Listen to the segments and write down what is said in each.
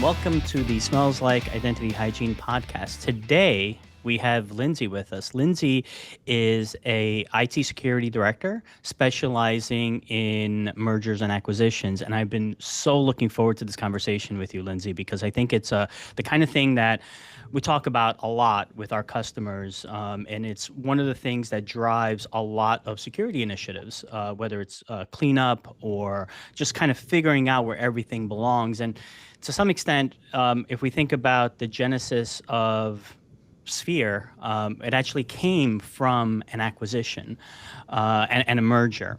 Welcome to the Smells Like Identity Hygiene podcast. Today, we have Lindsay with us. Lindsay is a IT security director specializing in mergers and acquisitions. And I've been so looking forward to this conversation with you, Lindsay, because I think it's the kind of thing that we talk about a lot with our customers. And it's one of the things that drives a lot of security initiatives, whether it's cleanup or just kind of figuring out where everything belongs. And to some extent, if we think about the genesis of Sphere, it actually came from an acquisition and a merger.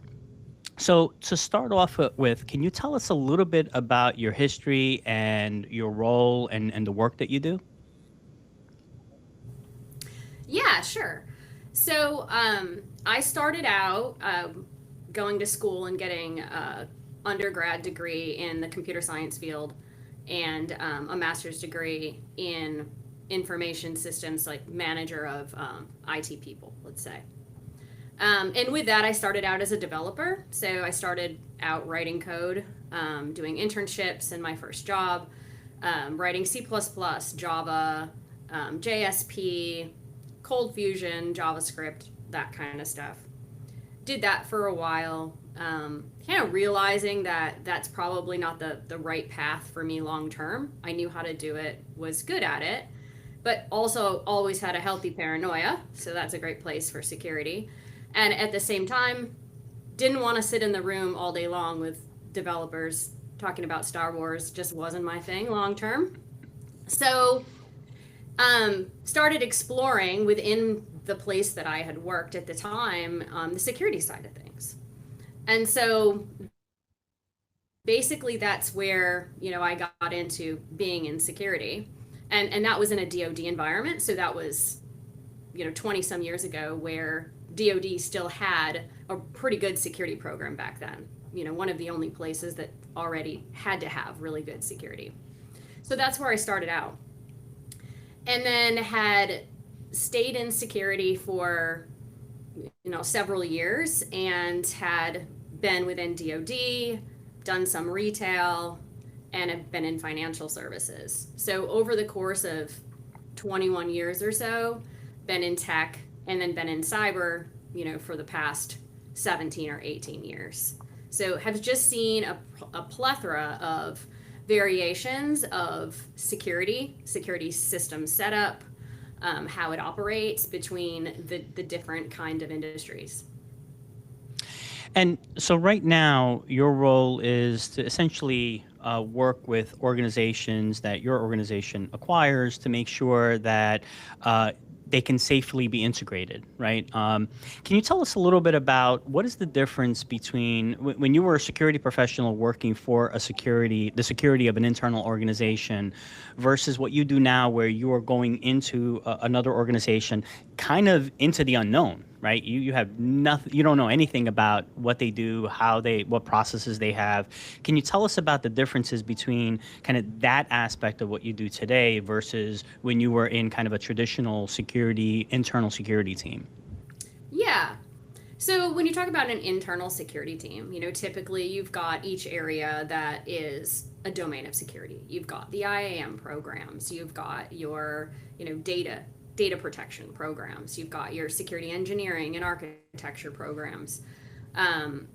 So to start off with, can you tell us a little bit about your history and your role and the work that you do? Yeah, sure. So I started out going to school and getting a undergrad degree in the computer science field and a master's degree in information systems, like manager of IT people, let's say. And with that, I started out as a developer. So I started out writing code, doing internships in my first job, writing C++, Java, JSP, Cold Fusion, JavaScript, that kind of stuff. Did that for a while, kind of realizing that that's probably not the right path for me long term. I knew how to do it, was good at it, but also always had a healthy paranoia, so that's a great place for security. And at the same time, didn't want to sit in the room all day long with developers talking about Star Wars, just wasn't my thing long term. So started exploring within the place that I had worked at the time, the security side of things. And so basically that's where, I got into being in security. And that was in a DoD environment. So that was, 20 some years ago, where DoD still had a pretty good security program back then. One of the only places that already had to have really good security. So that's where I started out. And then had stayed in security for several years and had been within DoD, done some retail, and have been in financial services. So over the course of 21 years or so, been in tech and then been in cyber, for the past 17 or 18 years. So have just seen a plethora of variations of security system setup, how it operates between the different kind of industries. And so right now, your role is to essentially work with organizations that your organization acquires to make sure that they can safely be integrated, right? Can you tell us a little bit about what is the difference between when you were a security professional working for the security of an internal organization versus what you do now where you are going into another organization kind of into the unknown, right? You have nothing, you don't know anything about what they do, what processes they have. Can you tell us about the differences between kind of that aspect of what you do today versus when you were in kind of a traditional internal security team? Yeah. So when you talk about an internal security team, typically you've got each area that is a domain of security. You've got the IAM programs, you've got your, data protection programs, you've got your security engineering and architecture programs.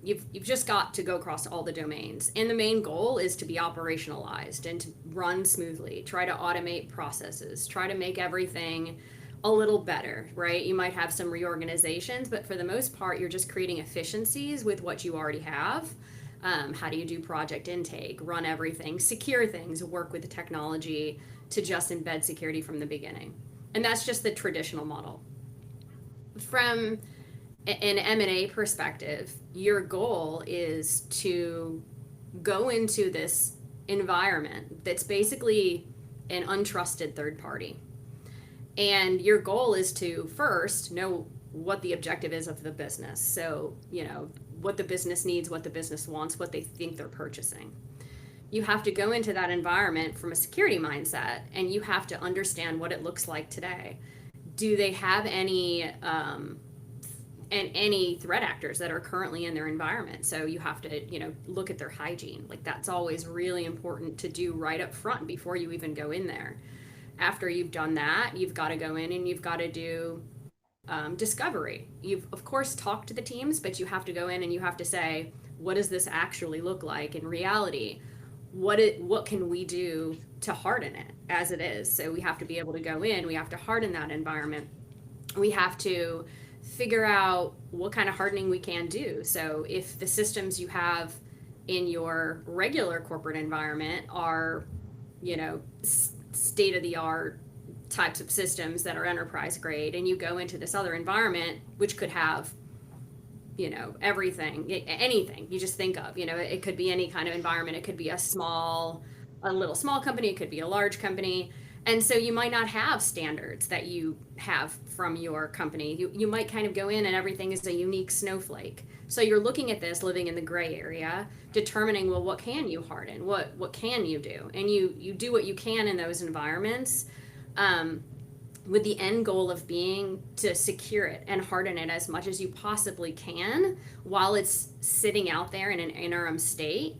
You've just got to go across all the domains, and the main goal is to be operationalized and to run smoothly. Try to automate processes. Try to make everything a little better, right? You might have some reorganizations, but for the most part, you're just creating efficiencies with what you already have. How do you do project intake, run everything, secure things, work with the technology to just embed security from the beginning? And that's just the traditional model. From an M&A perspective, your goal is to go into this environment that's basically an untrusted third party. And your goal is to first know what the objective is of the business. So, what the business needs, what the business wants, what they think they're purchasing. You have to go into that environment from a security mindset, and you have to understand what it looks like today. Do they have any and any threat actors that are currently in their environment. So you have to, look at their hygiene. Like that's always really important to do right up front before you even go in there. After you've done that, you've got to go in and you've got to do discovery. You've, of course, talked to the teams, but you have to go in and you have to say, what does this actually look like in reality? What can we do to harden it as it is? So we have to be able to go in, we have to harden that environment. We have to figure out what kind of hardening we can do. So if the systems you have in your regular corporate environment are, state of the art types of systems that are enterprise grade, and you go into this other environment which could have everything, anything you just think of, it could be any kind of environment. It could be a little small company, it could be a large company. And so you might not have standards that you have from your company. You might kind of go in and everything is a unique snowflake. So you're looking at this, living in the gray area, determining, well, what can you harden? What can you do? And you do what you can in those environments, with the end goal of being to secure it and harden it as much as you possibly can while it's sitting out there in an interim state,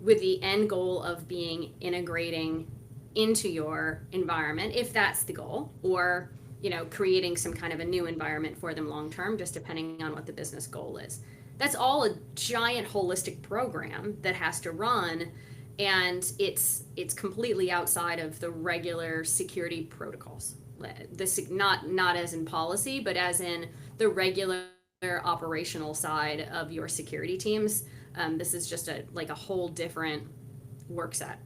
with the end goal of being integrating into your environment, if that's the goal, or creating some kind of a new environment for them long term, just depending on what the business goal is. That's all a giant holistic program that has to run, and it's completely outside of the regular security protocols. This not as in policy, but as in the regular operational side of your security teams. This is just a whole different work set.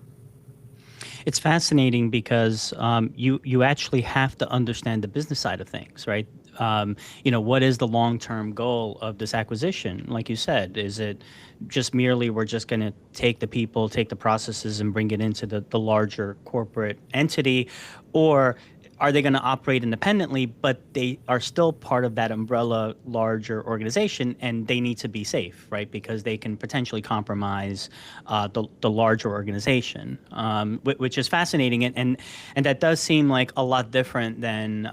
It's fascinating because you actually have to understand the business side of things, right? What is the long-term goal of this acquisition? Like you said, is it just merely we're just going to take the people, take the processes, and bring it into the larger corporate entity, or are they going to operate independently, but they are still part of that umbrella larger organization, and they need to be safe, right? Because they can potentially compromise the larger organization, which is fascinating, and that does seem like a lot different than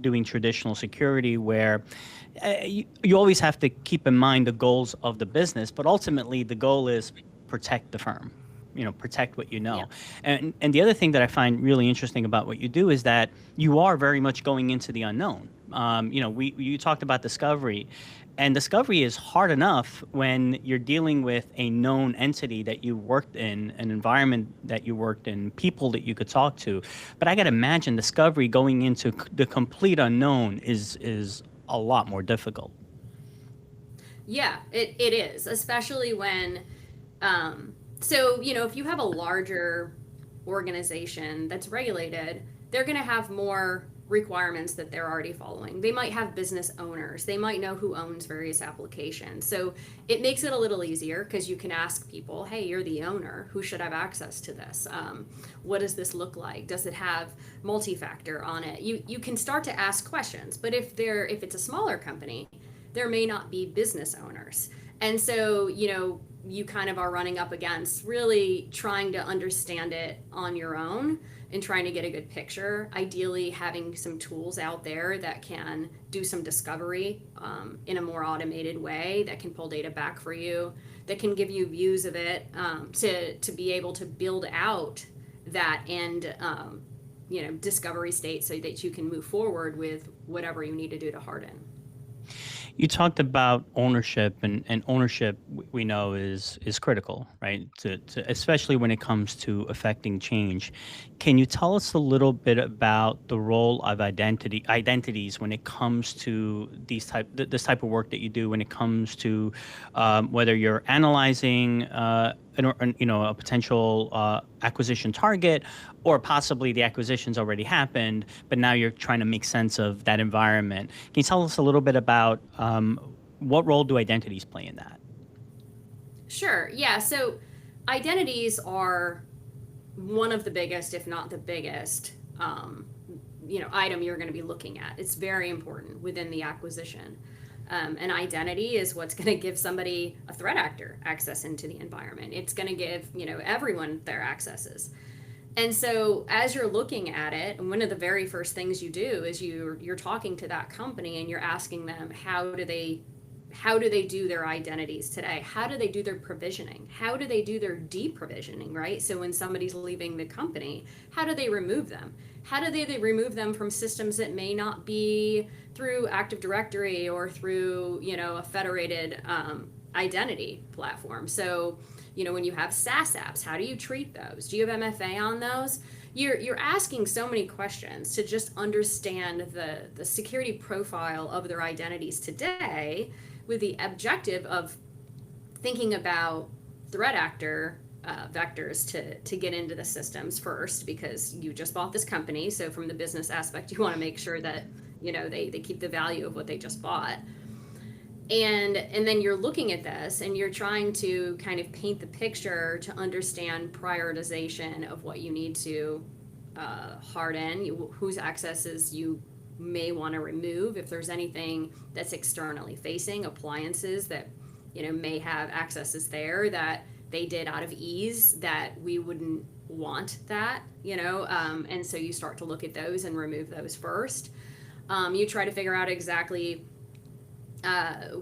doing traditional security, where you always have to keep in mind the goals of the business, but ultimately the goal is protect the firm, protect what you know. Yeah. And the other thing that I find really interesting about what you do is that you are very much going into the unknown. You talked about discovery, and discovery is hard enough when you're dealing with a known entity that you worked in, an environment that you worked in, people that you could talk to. But I got to imagine discovery going into the complete unknown is a lot more difficult. Yeah, it is, especially when, so, if you have a larger organization that's regulated, they're going to have more requirements that they're already following. They might have business owners. They might know who owns various applications. So it makes it a little easier because you can ask people, hey, you're the owner. Who should have access to this? What does this look like? Does it have multi-factor on it? You can start to ask questions. But if it's a smaller company, there may not be business owners. And so, you kind of are running up against really trying to understand it on your own and trying to get a good picture. Ideally, having some tools out there that can do some discovery in a more automated way, that can pull data back for you, that can give you views of it, to be able to build out that end discovery state so that you can move forward with whatever you need to do to harden. You talked about ownership, and ownership we know is critical, right? To especially when it comes to affecting change. Can you tell us a little bit about the role of identities when it comes to this type of work that you do, when it comes to whether you're analyzing a potential acquisition target, or possibly the acquisition's already happened, but now you're trying to make sense of that environment. Can you tell us a little bit about what role do identities play in that? Sure. Yeah. So identities are one of the biggest, if not the biggest, item you're going to be looking at. It's very important within the acquisition. An identity is what's going to give somebody, a threat actor, access into the environment. It's going to give everyone their accesses. And so as you're looking at it, and one of the very first things you do is you're talking to that company and you're asking them how do they do their identities today? How do they do their provisioning? How do they do their deprovisioning, right? So when somebody's leaving the company, how do they remove them? How do they remove them from systems that may not be through Active Directory or through, a federated identity platform? So, when you have SaaS apps, how do you treat those? Do you have MFA on those? You're asking so many questions to just understand the security profile of their identities today, with the objective of thinking about threat actor vectors to get into the systems first, because you just bought this company. So from the business aspect, you want to make sure that they keep the value of what they just bought. And then you're looking at this and you're trying to kind of paint the picture to understand prioritization of what you need to harden, whose accesses you may want to remove, if there's anything that's externally facing, appliances that may have accesses there that they did out of ease that we wouldn't want that, and so you start to look at those and remove those first. You try to figure out exactly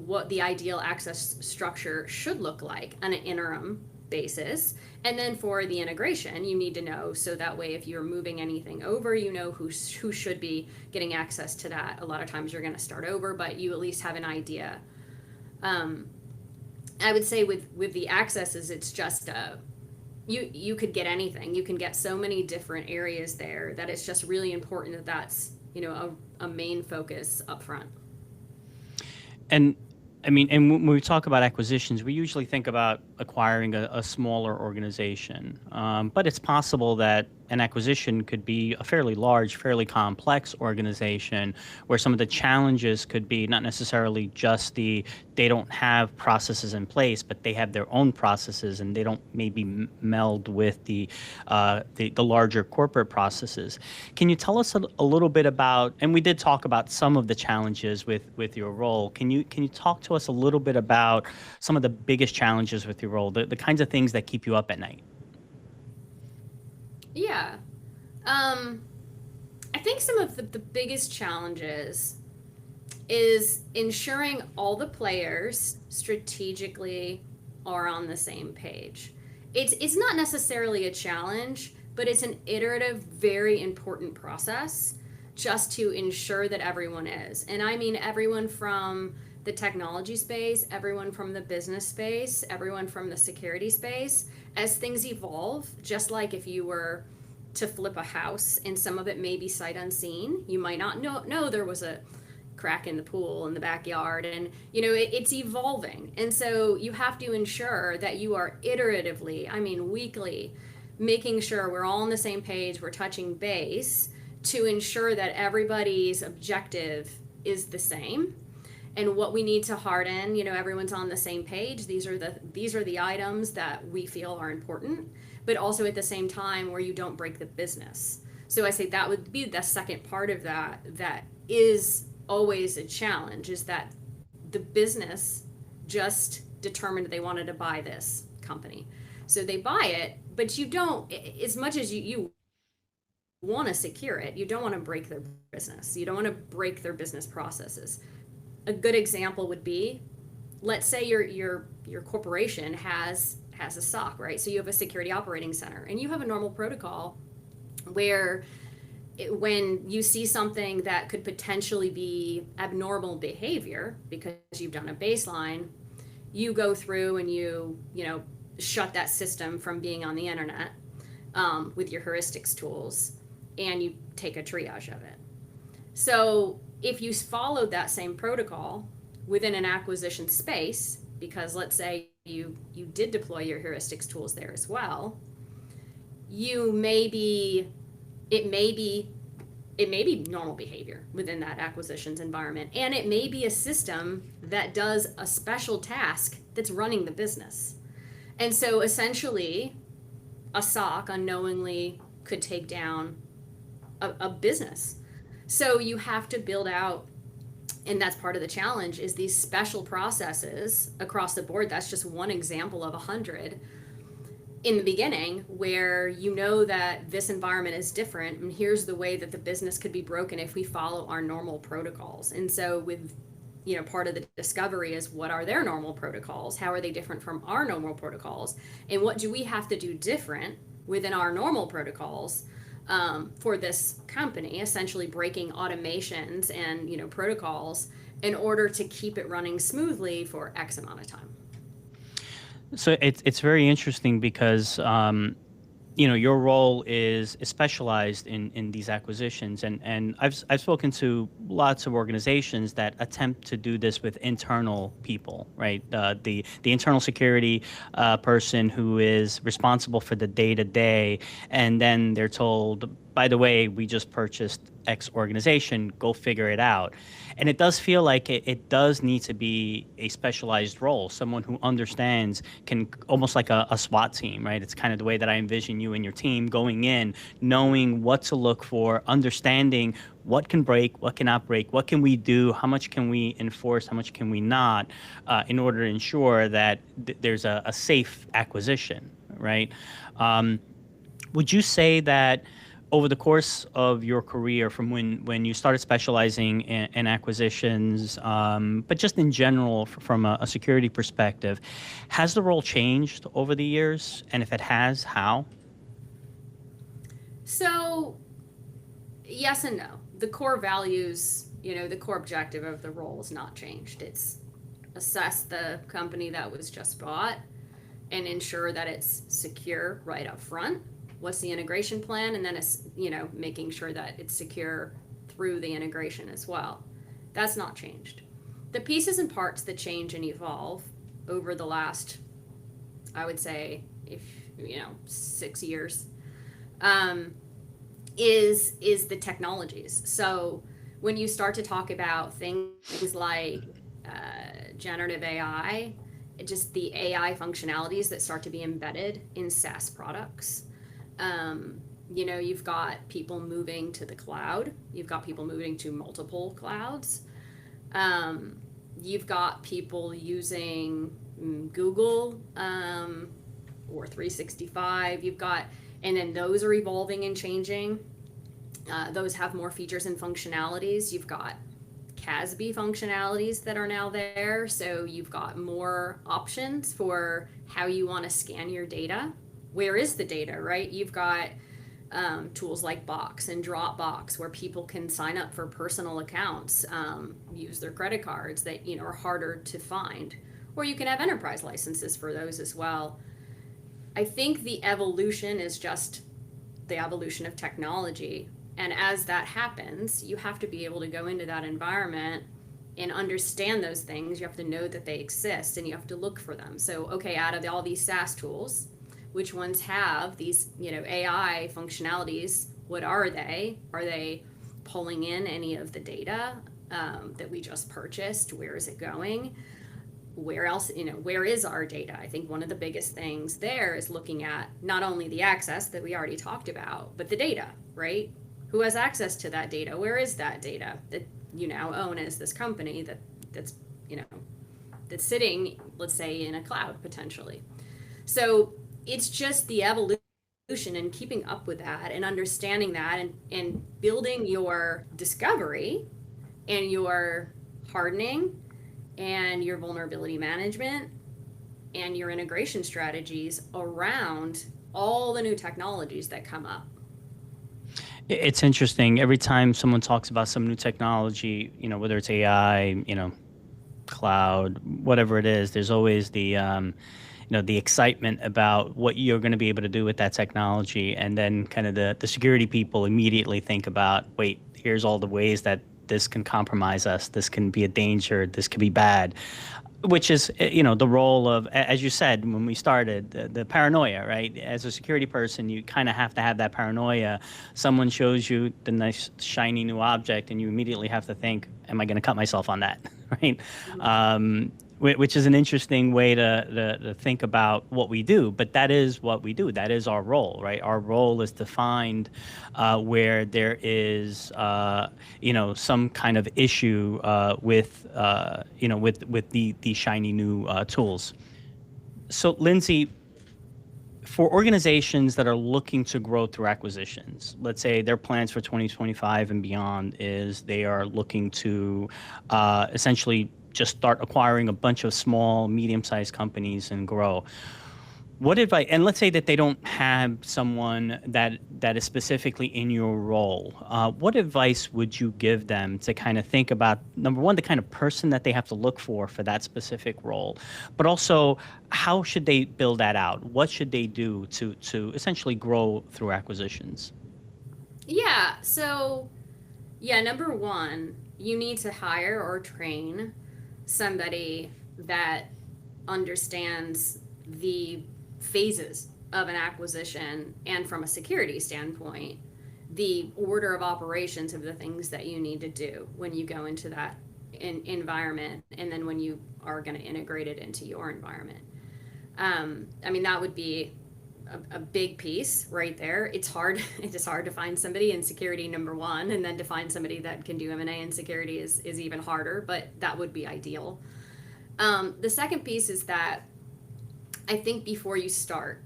what the ideal access structure should look like on an interim basis. And then for the integration, you need to know, so that way if you're moving anything over, who should be getting access to that. A lot of times you're going to start over, but you at least have an idea. I would say with the accesses, it's just you could get anything. You can get so many different areas there that it's just really important that that's a main focus up front. And I mean, and when we talk about acquisitions, we usually think about acquiring a smaller organization. But it's possible that an acquisition could be a fairly large, fairly complex organization where some of the challenges could be not necessarily just they don't have processes in place, but they have their own processes and they don't maybe meld with the larger corporate processes. Can you tell us a little bit about, and we did talk about some of the challenges with your role. Can you talk to us a little bit about some of the biggest challenges with your role, the kinds of things that keep you up at night? Yeah. I think some of the biggest challenges is ensuring all the players strategically are on the same page. It's not necessarily a challenge, but it's an iterative, very important process just to ensure that everyone is. And I mean everyone from the technology space, everyone from the business space, everyone from the security space. As things evolve, just like if you were to flip a house and some of it may be sight unseen, you might not know there was a crack in the pool in the backyard, and it's evolving. And so you have to ensure that you are iteratively, I mean weekly, making sure we're all on the same page, we're touching base to ensure that everybody's objective is the same and what we need to harden. Everyone's on the same page. These are the items that we feel are important, but also at the same time where you don't break the business. So I say that would be the second part of that is always a challenge, is that the business just determined they wanted to buy this company. So they buy it, but you don't, as much as you want to secure it, you don't want to break their business. You don't want to break their business processes. A good example would be, let's say your corporation has a SOC, right? So you have a security operating center and you have a normal protocol where when you see something that could potentially be abnormal behavior because you've done a baseline, you go through and you shut that system from being on the internet with your heuristics tools, and you take a triage of it. So if you followed that same protocol within an acquisition space, because let's say you did deploy your heuristics tools there as well, it may be normal behavior within that acquisitions environment, and it may be a system that does a special task that's running the business. And so essentially a SOC unknowingly could take down a business. So you have to build out, and that's part of the challenge, is these special processes across the board. That's just one example of 100. in the beginning, where you know that this environment is different and here's the way that the business could be broken if we follow our normal protocols. And so with, part of the discovery is, what are their normal protocols, how are they different from our normal protocols, and what do we have to do different within our normal protocols, for this company, essentially breaking automations and protocols in order to keep it running smoothly for X amount of time. So it's very interesting because your role is specialized in these acquisitions, and I've spoken to lots of organizations that attempt to do this with internal people, right? The internal security person who is responsible for the day to day, and then they're told, by the way, we just purchased X organization, go figure it out. And it does feel like it does need to be a specialized role, someone who understands, can almost like a SWAT team, right? It's kind of the way that I envision you and your team going in, knowing what to look for, understanding what can break, what cannot break, what can we do, how much can we enforce, how much can we not, in order to ensure that there's a safe acquisition, right? Um, would you say that over the course of your career, from when you started specializing in acquisitions, but just in general, from a security perspective, has the role changed over the years? And if it has, how? So, yes and no. The core values, the core objective of the role has not changed. It's assess the company that was just bought and ensure that it's secure right up front. What's the integration plan? And then it's, making sure that it's secure through the integration as well. That's not changed. The pieces and parts that change and evolve over the last, I would say, if 6 years, is the technologies. So when you start to talk about things like generative AI, just the AI functionalities that start to be embedded in SaaS products. You've got people moving to the cloud. You've got people moving to multiple clouds. You've got people using Google, or 365. And then those are evolving and changing. Those have more features and functionalities. You've got CASB functionalities that are now there. So you've got more options for how you want to scan your data. Where is the data, right? You've got tools like Box and Dropbox, where people can sign up for personal accounts, use their credit cards that are harder to find, or you can have enterprise licenses for those as well. I think the evolution is just the evolution of technology, and as that happens, you have to be able to go into that environment and understand those things. You have to know that they exist, and you have to look for them. So, okay, out of all these SaaS tools, which ones have these, AI functionalities? What are they? Are they pulling in any of the data that we just purchased? Where is it going? Where else, where is our data? I think one of the biggest things there is looking at not only the access that we already talked about, but the data, right? Who has access to that data? Where is that data that you now own as this company that's that's sitting, let's say, in a cloud potentially? So it's just the evolution and keeping up with that and understanding that, and building your discovery and your hardening and your vulnerability management and your integration strategies around all the new technologies that come up. It's interesting. Every time someone talks about some new technology, whether it's AI, cloud, whatever it is, there's always the excitement about what you're going to be able to do with that technology. And then kind of the security people immediately think about, wait, here's all the ways that this can compromise us. This can be a danger. This could be bad, which is, the role of, as you said, when we started, the paranoia, right? As a security person, you kind of have to have that paranoia. Someone shows you the nice, shiny new object, and you immediately have to think, am I going to cut myself on that, right? Which is an interesting way to think about what we do. But that is what we do. That is our role, right? Our role is to find where there is, some kind of issue with, with the shiny new tools. So, Lindsay, for organizations that are looking to grow through acquisitions, let's say their plans for 2025 and beyond is they are looking to essentially just start acquiring a bunch of small, medium-sized companies and grow. What advice, and let's say that they don't have someone that is specifically in your role, what advice would you give them to kind of think about, number one, the kind of person that they have to look for that specific role, but also how should they build that out? What should they do to essentially grow through acquisitions? Yeah. So, yeah, number one, you need to hire or train somebody that understands the phases of an acquisition and from a security standpoint, the order of operations of the things that you need to do when you go into that environment and then when you are going to integrate it into your environment. I mean, that would be a big piece right there. It's hard. It is hard to find somebody in security, number one, and then to find somebody that can do M&A in security is even harder, but that would be ideal. The second piece is that I think before you start,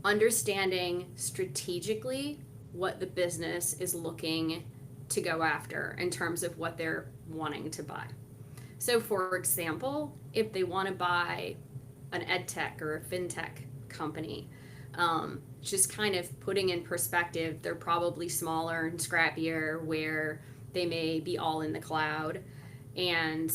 understanding strategically what the business is looking to go after in terms of what they're wanting to buy. So, for example, if they want to buy an ed tech or a fintech company, just kind of putting in perspective, they're probably smaller and scrappier where they may be all in the cloud and,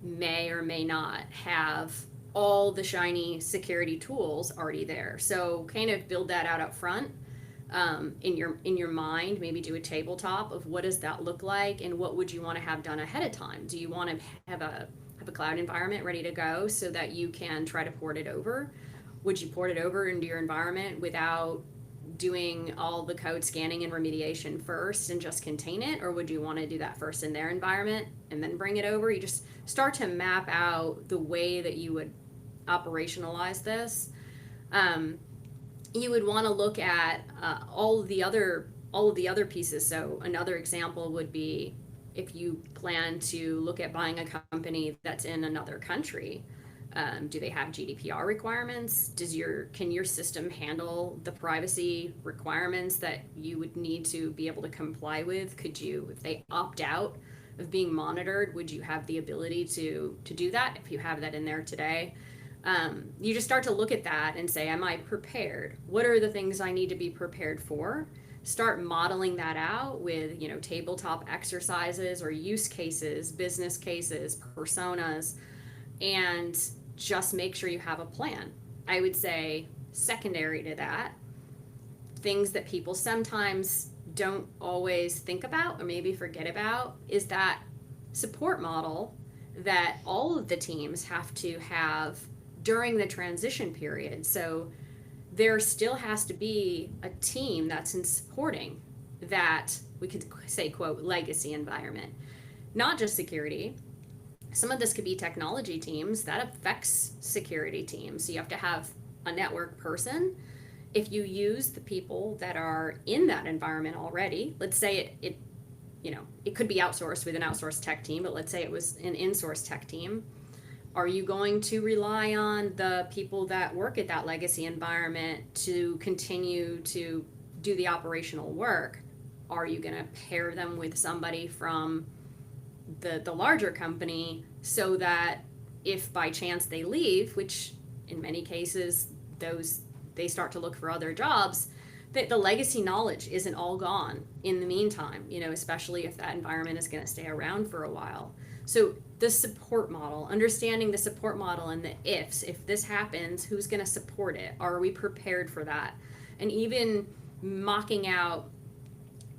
may or may not have all the shiny security tools already there. So kind of build that out up front in your mind. Maybe do a tabletop of what does that look like and what would you want to have done ahead of time. Do you want to have a cloud environment ready to go so that you can try to port it over? Would you port it over into your environment without doing all the code scanning and remediation first and just contain it? Or would you want to do that first in their environment and then bring it over? You just start to map out the way that you would operationalize this. You would want to look at all of the other pieces. So another example would be if you plan to look at buying a company that's in another country. Do they have GDPR requirements? Can your system handle the privacy requirements that you would need to be able to comply with? Could you, if they opt out of being monitored, would you have the ability to do that if you have that in there today? You just start to look at that and say, am I prepared? What are the things I need to be prepared for? Start modeling that out with, tabletop exercises or use cases, business cases, personas, and just make sure you have a plan. I would say secondary to that, things that people sometimes don't always think about or maybe forget about is that support model that all of the teams have to have during the transition period. So there still has to be a team that's in supporting that, we could say, quote, legacy environment, not just security. Some of this could be technology teams that affects security teams. So you have to have a network person. If you use the people that are in that environment already, let's say it could be outsourced with an outsourced tech team, but let's say it was an in-source tech team. Are you going to rely on the people that work at that legacy environment to continue to do the operational work? Are you going to pair them with somebody from the larger company so that if by chance they leave, which in many cases they start to look for other jobs, that the legacy knowledge isn't all gone in the meantime, especially if that environment is going to stay around for a while. So the support model, understanding the support model and the ifs, if this happens, who's going to support it? Are we prepared for that? And even mocking out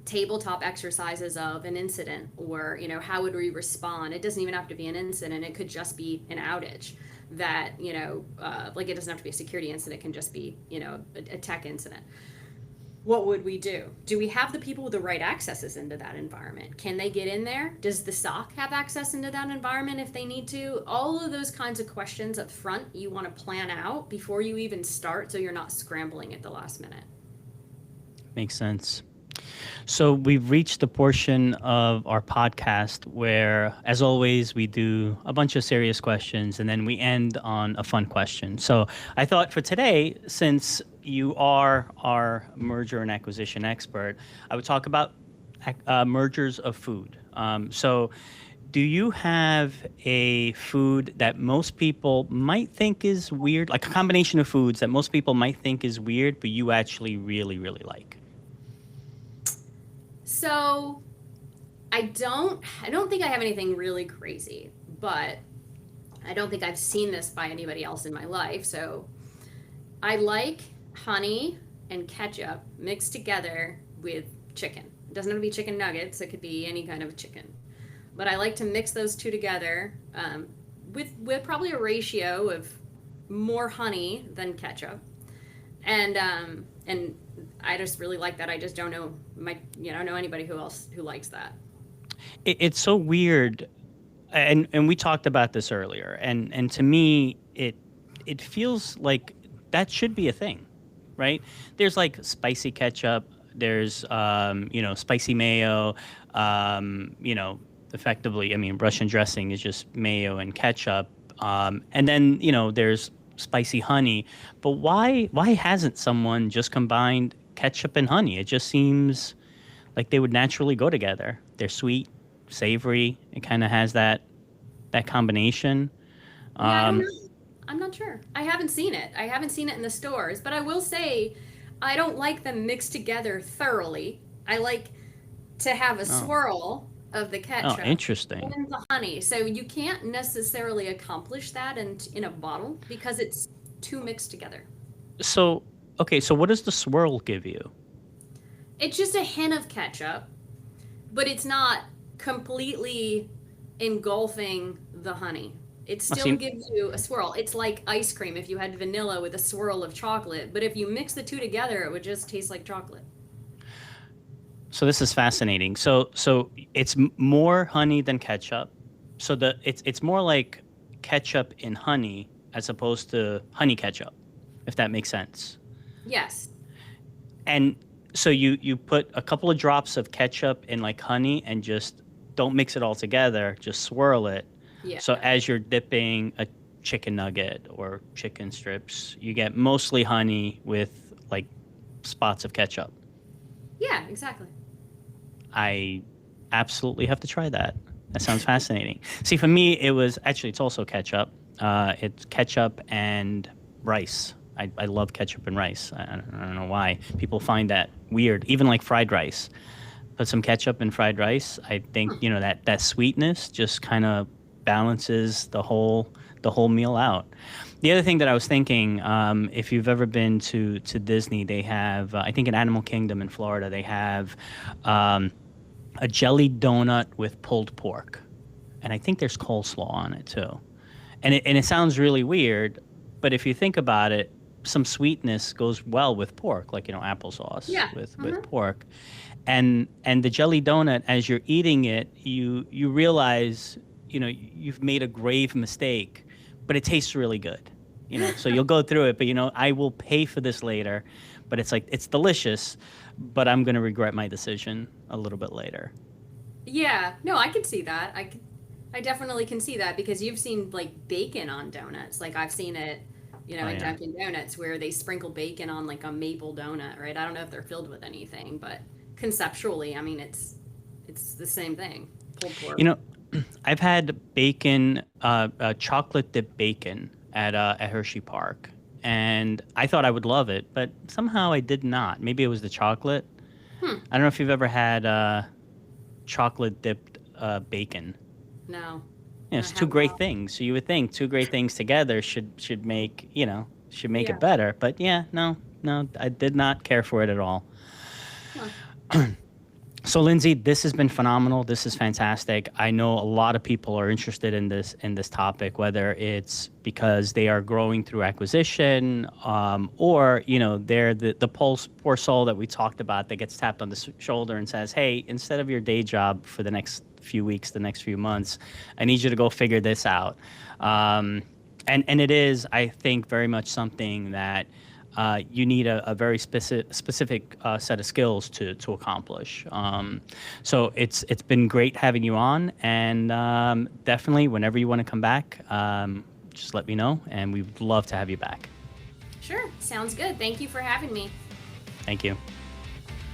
tabletop exercises of an incident or, how would we respond? It doesn't even have to be an incident. It could just be an outage that, like it doesn't have to be a security incident. It can just be, a tech incident. What would we do? Do we have the people with the right accesses into that environment? Can they get in there? Does the SOC have access into that environment if they need to? All of those kinds of questions up front you want to plan out before you even start so you're not scrambling at the last minute. Makes sense. So we've reached the portion of our podcast where, as always, we do a bunch of serious questions and then we end on a fun question. So I thought for today, since you are our merger and acquisition expert, I would talk about mergers of food. So do you have a food that most people might think is weird, like a combination of foods that most people might think is weird, but you actually really, really like? So I don't think I have anything really crazy, but I don't think I've seen this by anybody else in my life. So I like honey and ketchup mixed together with chicken. It doesn't have to be chicken nuggets, it could be any kind of chicken. But I like to mix those two together with probably a ratio of more honey than ketchup. And I just really like that. I just don't know know anybody who else who likes that. It's so weird, and we talked about this earlier, and to me it feels like that should be a thing, right? There's like spicy ketchup, there's spicy mayo, effectively, I mean, Russian dressing is just mayo and ketchup, and then there's spicy honey. But why hasn't someone just combined ketchup and honey? It just seems like they would naturally go together. They're sweet, savory. It kind of has that combination. Yeah, I don't Um, know. I'm not sure. I haven't seen it. I haven't seen it in the stores, but I will say I don't like them mixed together thoroughly. I like to have a oh, swirl of the oh, ketchup interesting. and the honey. So you can't necessarily accomplish that in a bottle because it's too mixed together. So, okay, so what does the swirl give you? It's just a hint of ketchup, but it's not completely engulfing the honey. It Oh, still see, gives you a swirl. It's like ice cream if you had vanilla with a swirl of chocolate, but if you mix the two together, it would just taste like chocolate. so this is fascinating. So it's more honey than ketchup. So it's more like ketchup in honey as opposed to honey ketchup, if that makes sense. Yes. And so you put a couple of drops of ketchup in like honey and just don't mix it all together, just swirl it. Yeah. So as you're dipping a chicken nugget or chicken strips, you get mostly honey with like spots of ketchup. Yeah, exactly. I absolutely have to try that. That sounds fascinating. See, for me, it was actually, it's also ketchup. It's ketchup and rice. I love ketchup and rice. I don't know why people find that weird. Even like fried rice. Put some ketchup in fried rice. I think, that sweetness just kind of balances the whole meal out. The other thing that I was thinking, if you've ever been to Disney, they have, I think in Animal Kingdom in Florida, they have um, a jelly donut with pulled pork, and I think there's coleslaw on it too. And it sounds really weird, but if you think about it, some sweetness goes well with pork, like applesauce Yeah. with pork, and the jelly donut. As you're eating it, you realize you've made a grave mistake, but it tastes really good. So you'll go through it, but I will pay for this later. But it's like it's delicious, but I'm gonna regret my decision a little bit later. Yeah. No, I can see that. I definitely can see that because you've seen like bacon on donuts. Like I've seen it, Oh in yeah. Dunkin' Donuts where they sprinkle bacon on like a maple donut, right? I don't know if they're filled with anything, but conceptually, I mean it's the same thing. Pulled You pork. know, I've had bacon, chocolate dip bacon at Hershey Park, and I thought I would love it, but somehow I did not. Maybe it was the chocolate. Hmm. I don't know if you've ever had chocolate dipped bacon. No. I It's two have great not. things. So you would think two great things together should make Yeah. it better. But yeah, no, no, I did not care for it at all. Huh. So Lindsay, this has been phenomenal. This is fantastic. I know a lot of people are interested in this topic, whether it's because they are growing through acquisition, or they're the poor soul that we talked about that gets tapped on the shoulder and says, "Hey, instead of your day job for the next few weeks, the next few months, I need you to go figure this out." And it is, I think, very much something that you need a very specific set of skills to accomplish. So it's been great having you on, and definitely whenever you want to come back, just let me know, and we'd love to have you back. Sure, sounds good. Thank you for having me. Thank you.